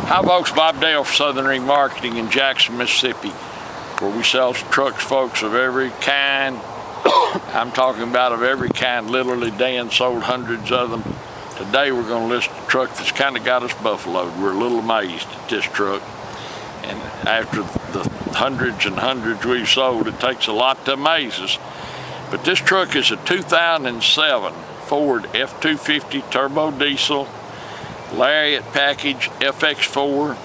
Hi folks, Bob Dale for Southern Remarketing in Jackson, Mississippi, where we sell trucks, folks, of every kind. I'm talking about of every kind. Literally, Dan sold hundreds of them. Today we're going to list a truck that's kind of got us buffaloed. We're a little amazed at this truck. And after the hundreds and hundreds we've sold, it takes a lot to amaze us. But this truck is a 2007 Ford F250 turbo diesel Lariat package FX4,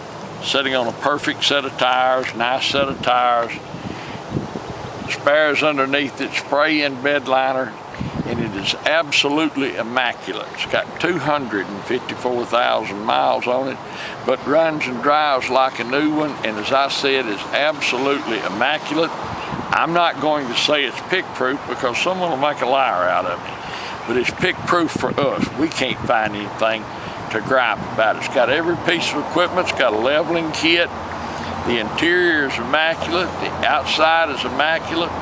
sitting on a perfect set of tires, nice set of tires. Spares underneath it, spray-in bed liner, and it is absolutely immaculate. It's got 254,000 miles on it, but runs and drives like a new one, and as I said, is absolutely immaculate. I'm not going to say it's pick-proof because someone will make a liar out of me, but it's pick-proof for us. We can't find anything to gripe about. It's got every piece of equipment. It's got a leveling kit. The interior is immaculate. The outside is immaculate.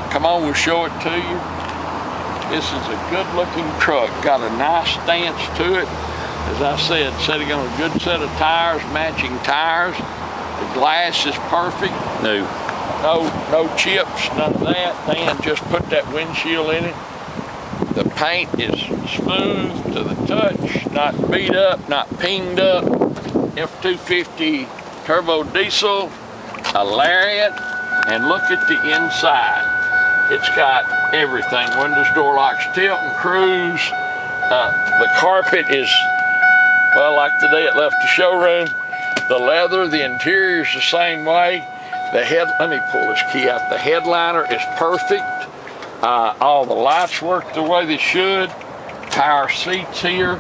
Come on, we'll show it to you. This is a good-looking truck. Got a nice stance to it. As I said, sitting on a good set of tires, matching tires. The glass is perfect. No chips, none of that. Dan just put that windshield in it. The paint is smooth to the touch, not beat up, not pinged up. F250 turbo diesel, a Lariat, and look at the inside. It's got everything. Windows, door locks, tilt and cruise. The carpet is, well, like the day it left the showroom. The leather, the interior is the same way. Let me pull this key out. The headliner is perfect. All the lights work the way they should. Power seats here.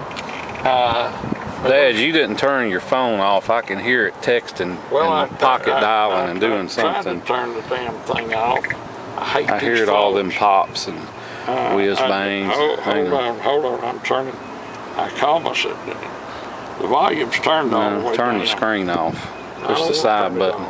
Dad, you didn't turn your phone off. I can hear it texting and pocket dialing and doing something. I'm trying to turn the damn thing off. I hear it, all them pops and whiz bangs. Hold on, I'm turning. I call myself. The volume's turned on. Turn the screen off. Push the side button.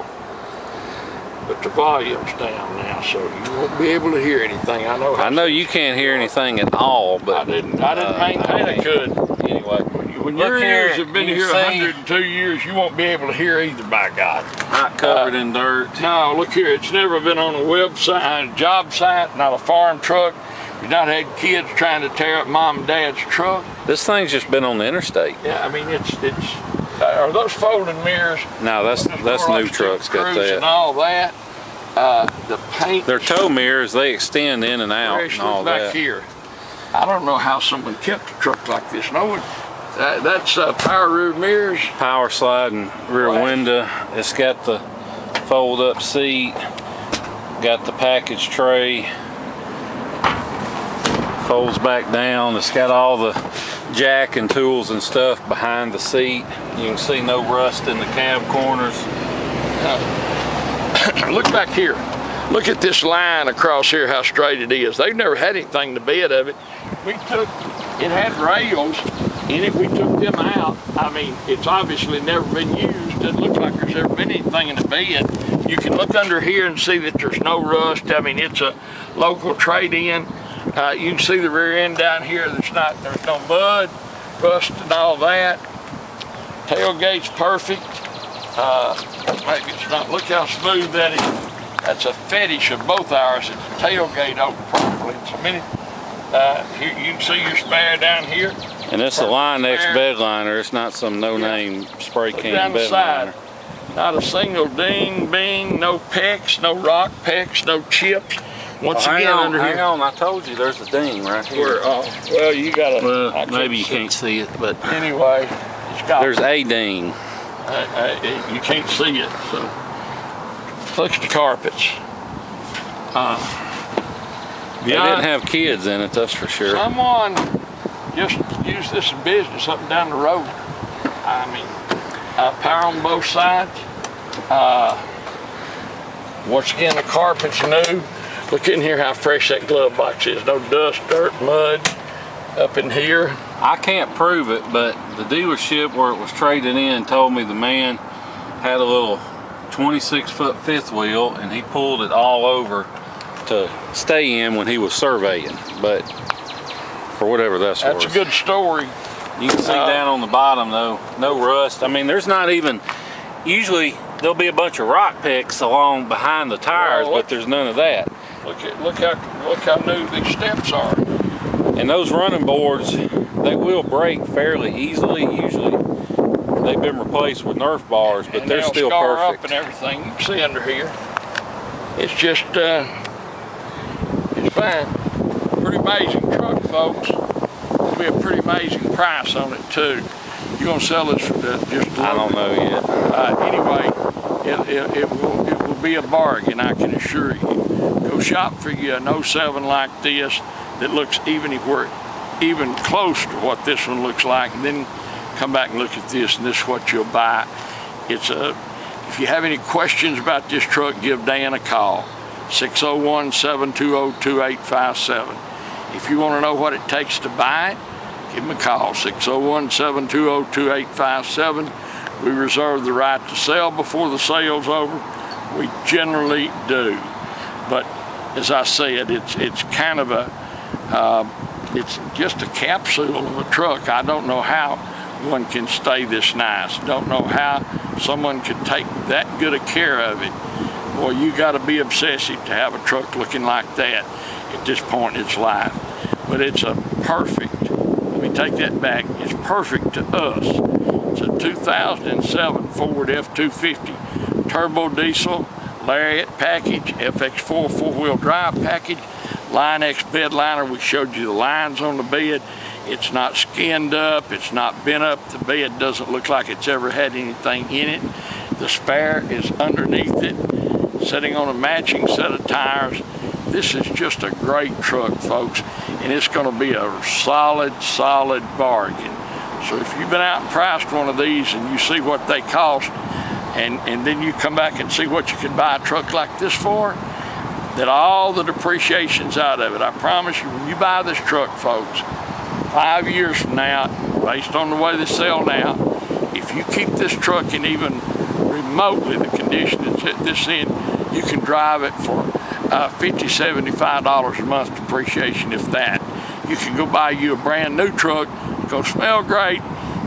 But the volume's down now, so you won't be able to hear anything. I know you can't hear anything at all, but I didn't maintain I could. Anyway, when your ears have been here 102 years, you won't be able to hear either, by God. Not covered in dirt. No, look here, it's never been on a website, a job site, not a farm truck. You've not had kids trying to tear up mom and dad's truck. This thing's just been on the interstate. Yeah, I mean, it's are those folding mirrors? No, that's new trucks got that. And all that. The paint. They're tow mirrors. They extend in and out and all back that. Here. I don't know how someone kept a truck like this. No one. That's power rear mirrors. Power sliding rear window. It's got the fold-up seat. Got the package tray. Folds back down. It's got all the jack and tools and stuff behind the seat. You can see no rust in the cab corners. Look back here. Look at this line across here, how straight it is. They've never had anything to bed of it. It had rails in it. We took them out. I mean, it's obviously never been used. Doesn't look like there's ever been anything in the bed. You can look under here and see that there's no rust. I mean, it's a local trade-in. You can see the rear end down here. There's no mud, rust, and all that. Tailgate's perfect. Maybe it's not. Look how smooth that is. That's a fetish of both ours. It's the tailgate open properly. It's a minute. Here you can see your spare down here. And it's a Line-X bed liner. It's not some no-name spray can bed liner. Not a single ding, bing, no pecks, no rock pecks, no chips. Once again, under here. Hang on, I told you there's a ding right here. Well, you got to. Well, maybe you can't see it, but anyway, there's a ding. You can't see it, so look at the carpets. They didn't have kids in it, that's for sure. Someone just used this in business up and down the road. I mean, power on both sides. Once again, the carpet's new. Look in here how fresh that glove box is. No dust, dirt, mud up in here. I can't prove it, but the dealership where it was traded in told me the man had a little 26-foot fifth wheel and he pulled it all over to stay in when he was surveying, but for whatever that's worth. That's a good story. You can see down on the bottom though, no rust. I mean, there's not even, usually there'll be a bunch of rock picks along behind the tires, but there's none of that. Look how new these steps are. And those running boards, they will break fairly easily. Usually they've been replaced with Nerf bars, but they're still perfect. Up and everything. You can see under here. It's just, it's fine. Pretty amazing truck, folks. It'll be a pretty amazing price on it too. You're gonna sell this for just I don't know yet. Anyway, it will be a bargain, I can assure you. Go shop for you an 07 like this that looks even close to what this one looks like, and then come back and look at this, and this is what you'll buy. If you have any questions about this truck, give Dan a call, 601-720-2857. If you want to know what it takes to buy it, give him a call, 601-720-2857. We reserve the right to sell before the sale's over. We generally do. But as I said, it's kind of it's just a capsule of a truck. I don't know how one can stay this nice. Don't know how someone could take that good a care of it. Boy, you got to be obsessive to have a truck looking like that at this point in its life. But it's a perfect, let me take that back, it's perfect to us. It's a 2007 Ford F250 turbo diesel Lariat package, FX4 four-wheel drive package, Line X bed liner. We showed you the lines on the bed. It's not skinned up, it's not bent up. The bed doesn't look like it's ever had anything in it. The spare is underneath it, sitting on a matching set of tires. This is just a great truck, folks, and it's going to be a solid bargain. So if you've been out and priced one of these and you see what they cost, and then you come back and see what you can buy a truck like this for, that all the depreciation's out of it. I promise you, when you buy this truck, folks, 5 years from now, based on the way they sell now, if you keep this truck in even remotely the condition it's at this end, you can drive it for $50, $75 a month depreciation, if that. You can go buy you a brand new truck, it's gonna smell great,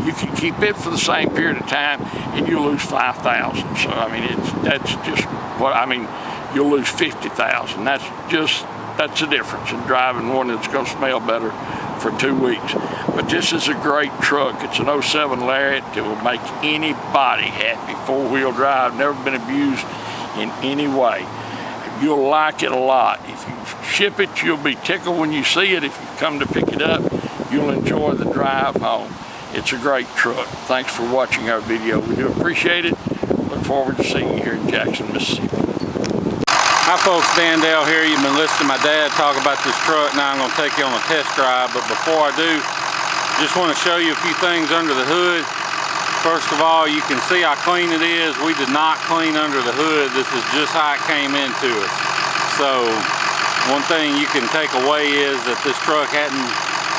you can keep it for the same period of time, and you'll lose $5,000. So I mean, that's just what I mean. You'll lose $50,000. That's the difference in driving one that's gonna smell better for 2 weeks. But this is a great truck. It's an 07 Lariat that will make anybody happy. Four-wheel drive, never been abused in any way. You'll like it a lot. If you ship it, you'll be tickled when you see it. If you come to pick it up, you'll enjoy the drive home. It's a great truck. Thanks for watching our video. We do appreciate it. Look forward to seeing you here in Jackson, Mississippi. Hi folks, Dan Dale here. You've been listening to my dad talk about this truck. Now I'm going to take you on a test drive, but before I do, just want to show you a few things under the hood. First of all, you can see how clean it is. We did not clean under the hood. This is just how it came into us. So one thing you can take away is that this truck hadn't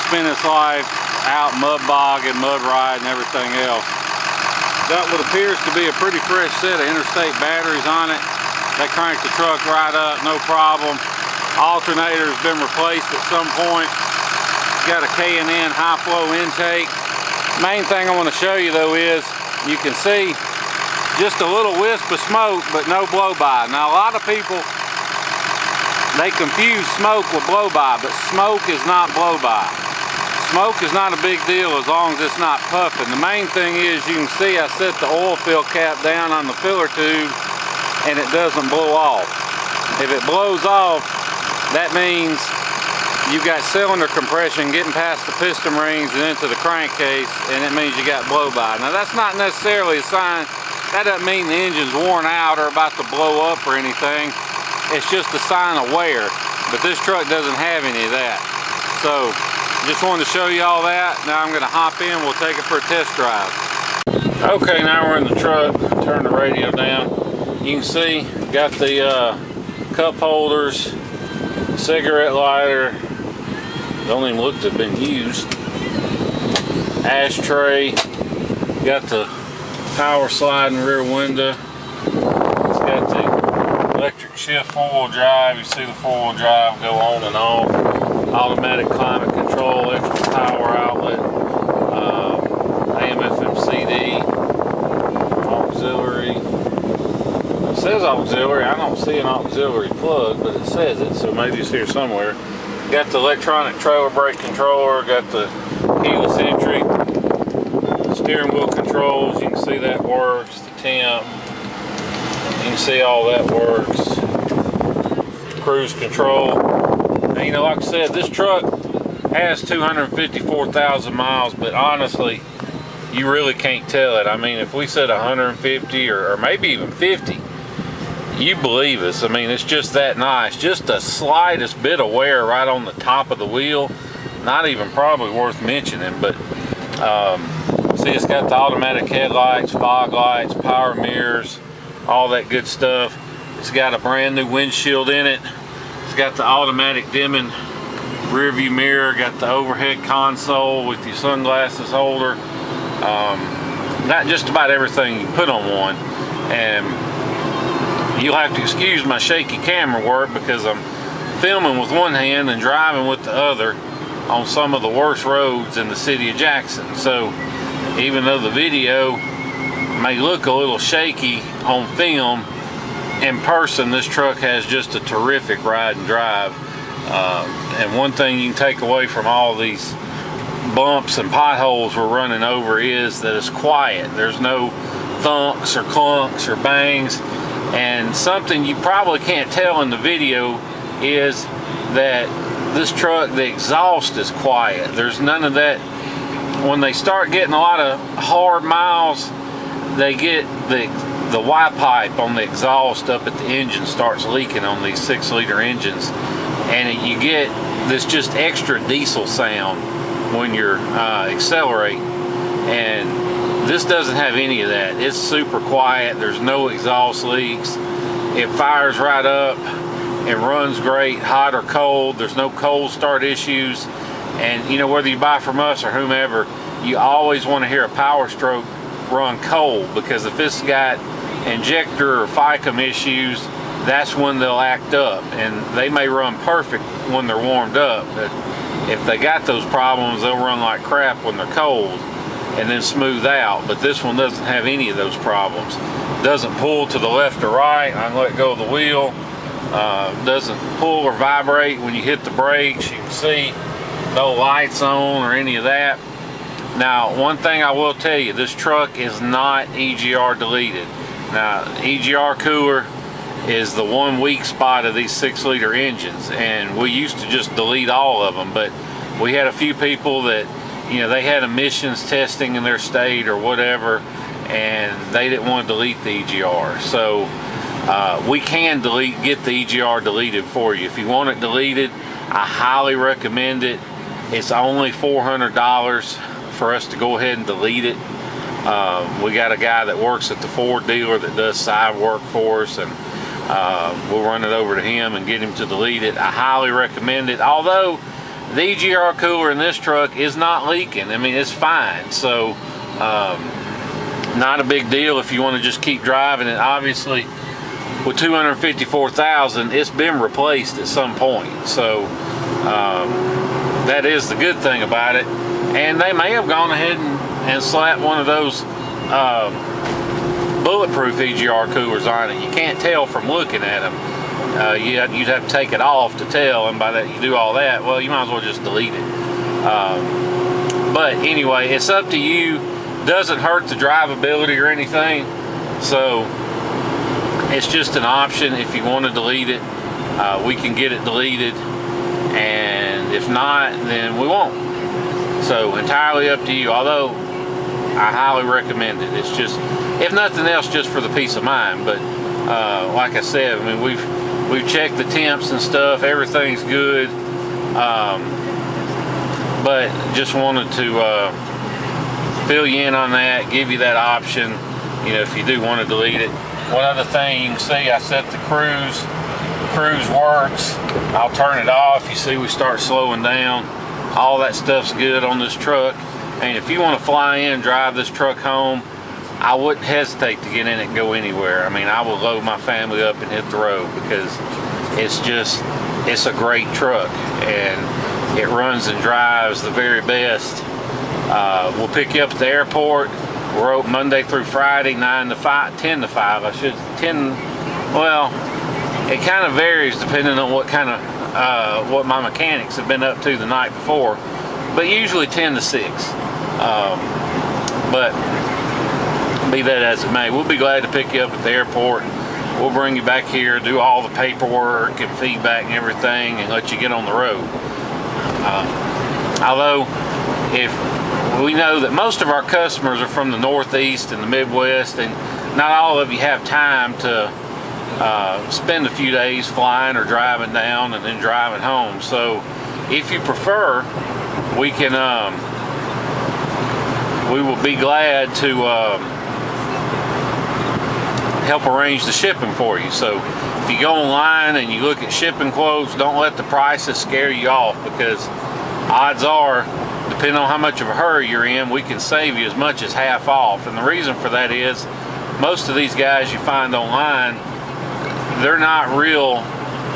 spent its life out mud bogging, mud ride, and everything else. Got what appears to be a pretty fresh set of interstate batteries on it. They cranked the truck right up, no problem. Alternator's been replaced at some point. Got a K&N high flow intake. Main thing I want to show you though is, you can see just a little wisp of smoke, but no blow by. Now a lot of people, they confuse smoke with blow by, but smoke is not blow by. Smoke is not a big deal as long as it's not puffing. The main thing is, you can see I set the oil fill cap down on the filler tube and it doesn't blow off. If it blows off, that means you've got cylinder compression getting past the piston rings and into the crankcase, and it means you got blow by. Now that's not necessarily a sign, that doesn't mean the engine's worn out or about to blow up or anything. It's just a sign of wear, but this truck doesn't have any of that. So just wanted to show you all that. Now I'm gonna hop in, we'll take it for a test drive. Okay, now we're in the truck. Turn the radio down. You can see, got the cup holders, cigarette lighter, don't even look to have been used, ashtray, got the power sliding rear window, it's got the electric shift four-wheel drive. You see the four-wheel drive go on and off, automatic climate control, extra power outlet, CD, auxiliary. It says auxiliary. I don't see an auxiliary plug, but it says it, so maybe it's here somewhere. Got the electronic trailer brake controller, got the keyless entry, steering wheel controls, you can see that works, the temp, you can see all that works, cruise control. Now, you know, like I said, this truck has 254,000 miles, but honestly, you really can't tell it. I mean, if we said 150 or maybe even 50, you believe us. I mean, it's just that nice. Just the slightest bit of wear right on the top of the wheel. Not even probably worth mentioning, but see, it's got the automatic headlights, fog lights, power mirrors, all that good stuff. It's got a brand new windshield in it. It's got the automatic dimming rear view mirror, got the overhead console with your sunglasses holder. Got just about everything you put on one. And you'll have to excuse my shaky camera work because I'm filming with one hand and driving with the other on some of the worst roads in the city of Jackson. So even though the video may look a little shaky on film, in person this truck has just a terrific ride and drive. And one thing you can take away from all these bumps and potholes we're running over is that it's quiet. There's no thunks or clunks or bangs. And something you probably can't tell in the video is that this truck, the exhaust is quiet. There's none of that. When they start getting a lot of hard miles, they get the Y pipe on the exhaust up at the engine starts leaking on these 6-liter engines, and you get this just extra diesel sound when you're accelerating. And this doesn't have any of that. It's super quiet. There's no exhaust leaks. It fires right up. It runs great, hot or cold. There's no cold start issues. And you know, whether you buy from us or whomever, you always want to hear a Power Stroke run cold, because if it's got injector or FICM issues, that's when they'll act up. And they may run perfect when they're warmed up, but if they got those problems, they'll run like crap when they're cold and then smooth out. But this one doesn't have any of those problems. Doesn't pull to the left or right. I can let go of the wheel. Doesn't pull or vibrate when you hit the brakes. You can see no lights on or any of that. Now, one thing I will tell you, this truck is not EGR deleted. Now, EGR cooler is the one weak spot of these 6-liter engines, and we used to just delete all of them, but we had a few people that, you know, they had emissions testing in their state or whatever, and they didn't want to delete the EGR. So we can get the EGR deleted for you. If you want it deleted, I highly recommend it. It's only $400 for us to go ahead and delete it. We got a guy that works at the Ford dealer that does side work for us, and we'll run it over to him and get him to delete it. I highly recommend it. Although the EGR cooler in this truck is not leaking. I mean, it's fine. So not a big deal if you want to just keep driving it. Obviously, with 254,000, it's been replaced at some point. So that is the good thing about it. And they may have gone ahead and slapped one of those bulletproof EGR coolers on it. You can't tell from looking at them. You'd have to take it off to tell, and by that you do all that, well, you might as well just delete it. But anyway, it's up to you. Doesn't hurt the drivability or anything, so it's just an option. If you want to delete it, we can get it deleted, and if not, then we won't. So entirely up to you, although I highly recommend it. It's just, if nothing else, just for the peace of mind. But like I said, I mean, we've checked the temps and stuff, everything's good. But just wanted to fill you in on that, give you that option, you know, if you do want to delete it. One other thing, you can see I set the cruise. The cruise works. I'll turn it off. You see we start slowing down. All that stuff's good on this truck. And if you want to fly in, drive this truck home, I wouldn't hesitate to get in it and go anywhere. I mean, I will load my family up and hit the road, because it's a great truck, and it runs and drives the very best. We'll pick you up at the airport. We're open Monday through Friday, 9 to 5, 10 to 5. Well, it kind of varies depending on what kind of, what my mechanics have been up to the night before, but usually 10 to 6. But be that as it may, we'll be glad to pick you up at the airport. We'll bring you back here, do all the paperwork and feedback and everything, and let you get on the road. Although, if we know that most of our customers are from the Northeast and the Midwest, and not all of you have time to spend a few days flying or driving down and then driving home. So, if you prefer, we can, we will be glad to help arrange the shipping for you. So if you go online and you look at shipping quotes, don't let the prices scare you off, because odds are, depending on how much of a hurry you're in, we can save you as much as half off. And the reason for that is most of these guys you find online, they're not real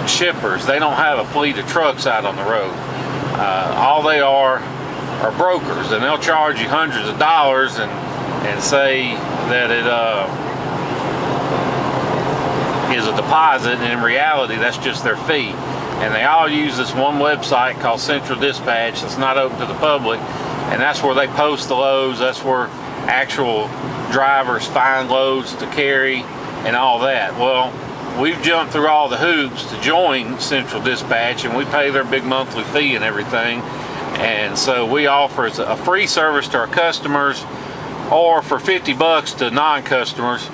shippers. They don't have a fleet of trucks out on the road. All they are brokers, and they'll charge you hundreds of dollars and say that it is a deposit, and in reality that's just their fee. And they all use this one website called Central Dispatch that's not open to the public, and that's where they post the loads. That's where actual drivers find loads to carry and all that. Well, we've jumped through all the hoops to join Central Dispatch, and we pay their big monthly fee and everything. And so we offer a free service to our customers, or for 50 bucks to non-customers.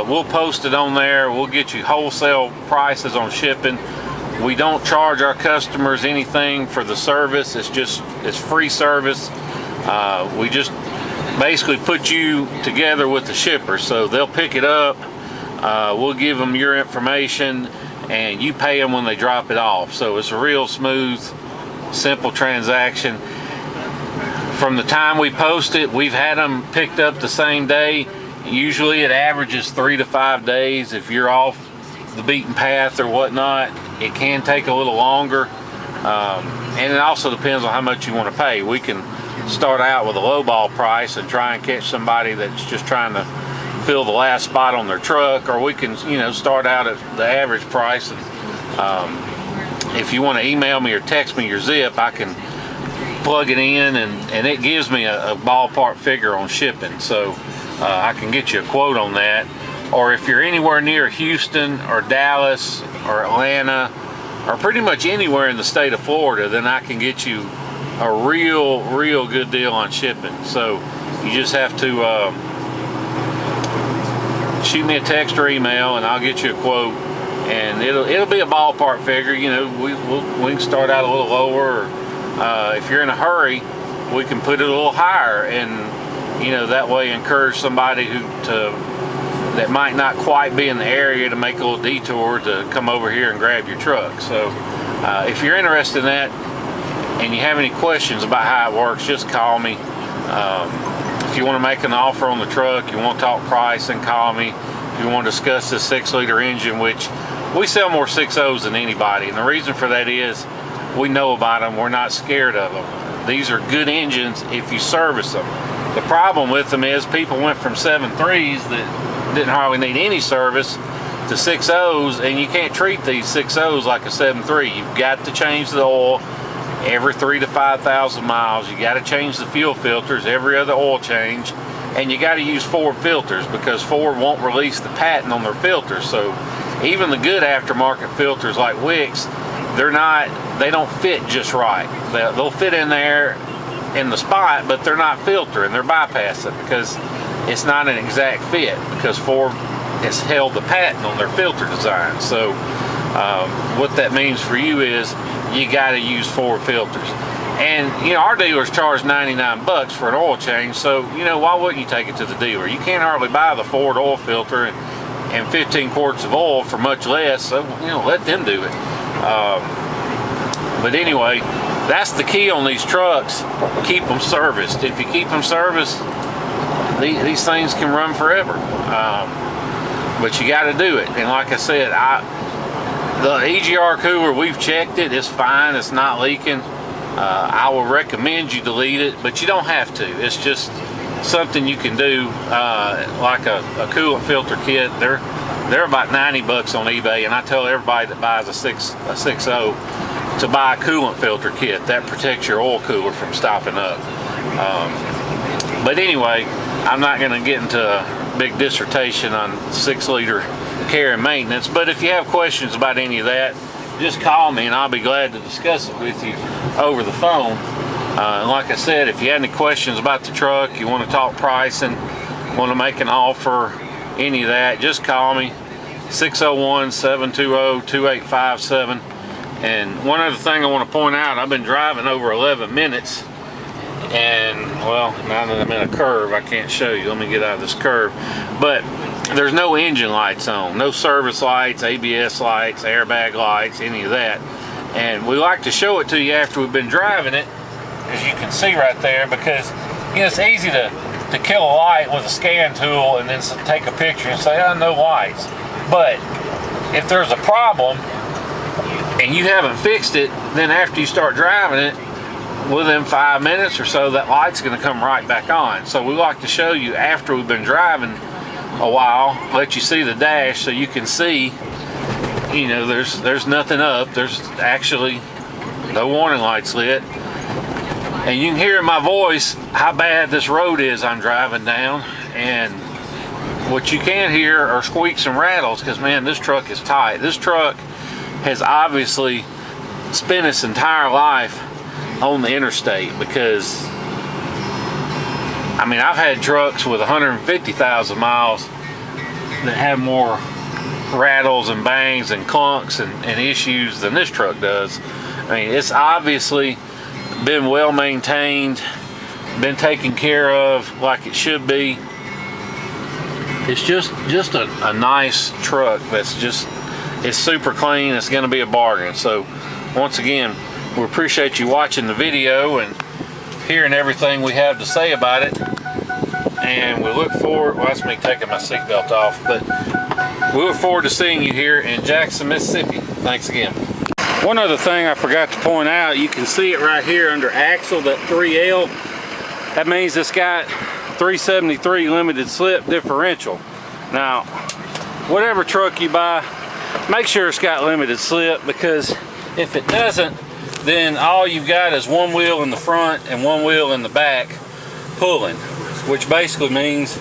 We'll post it on there. We'll get you wholesale prices on shipping. We don't charge our customers anything for the service. It's free service. We just basically put you together with the shipper. So they'll pick it up. We'll give them your information, and you pay them when they drop it off. So it's a real smooth, simple transaction. From the time we post it, we've had them picked up the same day. Usually it averages 3 to 5 days. If you're off the beaten path or whatnot, it can take a little longer. And it also depends on how much you want to pay. We can start out with a lowball price and try and catch somebody that's just trying to fill the last spot on their truck, or we can, start out at the average price. And if you want to email me or text me your zip, I can plug it in, and it gives me a ballpark figure on shipping. So I can get you a quote on that. Or if you're anywhere near Houston or Dallas or Atlanta or pretty much anywhere in the state of Florida, then I can get you a real good deal on shipping. So you just have to shoot me a text or email, and I'll get you a quote, and it'll be a ballpark figure. We can start out a little lower, or if you're in a hurry, we can put it a little higher, and that way encourage somebody that might not quite be in the area to make a little detour to come over here and grab your truck. So if you're interested in that and you have any questions about how it works, just call me. If you want to make an offer on the truck, you want to talk price, then call me. If you want to discuss this 6-liter engine, which we sell more 6.0s than anybody, and the reason for that is we know about them. We're not scared of them. These are good engines if you service them. The problem with them is people went from 7.3s that didn't hardly need any service to 6.0s, and you can't treat these 6.0s like a 7.3. You've got to change the oil every 3,000 to 5,000 miles. You got to change the fuel filters every other oil change, and you got to use Ford filters, because Ford won't release the patent on their filters. So even the good aftermarket filters like Wix, they don't fit just right. They'll fit in there in the spot, but they're not filtering, they're bypassing, because it's not an exact fit, because Ford has held the patent on their filter design. So what that means for you is you got to use Ford filters. And our dealers charge 99 bucks for an oil change, so why wouldn't you take it to the dealer? You can't hardly buy the Ford oil filter and 15 quarts of oil for much less, so let them do it. But anyway, that's the key on these trucks. Keep them serviced. If you keep them serviced, these things can run forever. But you got to do it. And like I said, the EGR cooler, we've checked it. It's fine. It's not leaking. I will recommend you delete it, but you don't have to. It's just something you can do, like a coolant filter kit. They're about 90 bucks on eBay, and I tell everybody that buys a 6.0 to buy a coolant filter kit. That protects your oil cooler from stopping up. But anyway, I'm not going to get into a big dissertation on 6-liter care and maintenance, but if you have questions about any of that, just call me and I'll be glad to discuss it with you over the phone. And like I said, if you have any questions about the truck, you want to talk pricing, want to make an offer, any of that, just call me, 601-720-2857. And one other thing I want to point out, I've been driving over 11 minutes, and well, now that I'm in a curve, I can't show you. Let me get out of this curve. But there's no engine lights on, no service lights, ABS lights, airbag lights, any of that. And we like to show it to you after we've been driving it, as you can see right there, because you know, it's easy to kill a light with a scan tool and then take a picture and say, oh, no lights. But if there's a problem and you haven't fixed it, then after you start driving it, within 5 minutes or so, that light's going to come right back on. So we like to show you after we've been driving a while, let you see the dash so you can see, you know, there's nothing up. There's actually no warning lights lit. And you can hear in my voice how bad this road is I'm driving down. And what you can't hear are squeaks and rattles, because man, this truck is tight. This truck has obviously spent its entire life on the interstate, because I mean, I've had trucks with 150,000 miles that have more rattles and bangs and clunks and issues than this truck does. I mean, it's obviously been well maintained, been taken care of like it should be. It's just a nice truck that's just, it's super clean. It's going to be a bargain. So once again, we appreciate you watching the video and hearing everything we have to say about it. And we look forward, well, that's me taking my seatbelt off, but we look forward to seeing you here in Jackson, Mississippi. Thanks again. One other thing I forgot to point out, you can see it right here under axle, that 3L. That means it's got 373 limited slip differential. Now, whatever truck you buy, make sure it's got limited slip, because if it doesn't, then all you've got is one wheel in the front and one wheel in the back pulling, which basically means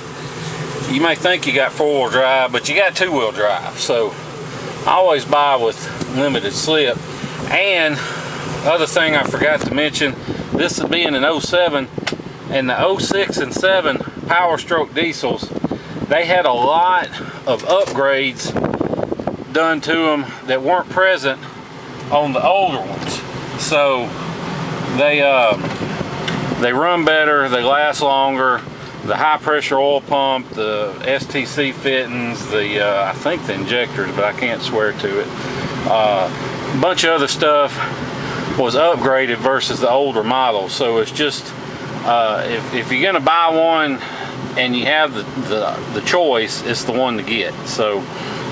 you may think you got 4-wheel drive, but you got 2-wheel drive. So I always buy with limited slip. And other thing I forgot to mention, this is being an 07, and the 06 and 7 Power Stroke diesels, they had a lot of upgrades done to them that weren't present on the older ones. So they run better, they last longer. The high pressure oil pump, the STC fittings, I think the injectors, but I can't swear to it. A bunch of other stuff was upgraded versus the older models. So it's just, if you're gonna buy one and you have the choice, it's the one to get. So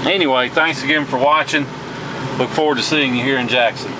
anyway, thanks again for watching. Look forward to seeing you here in Jackson.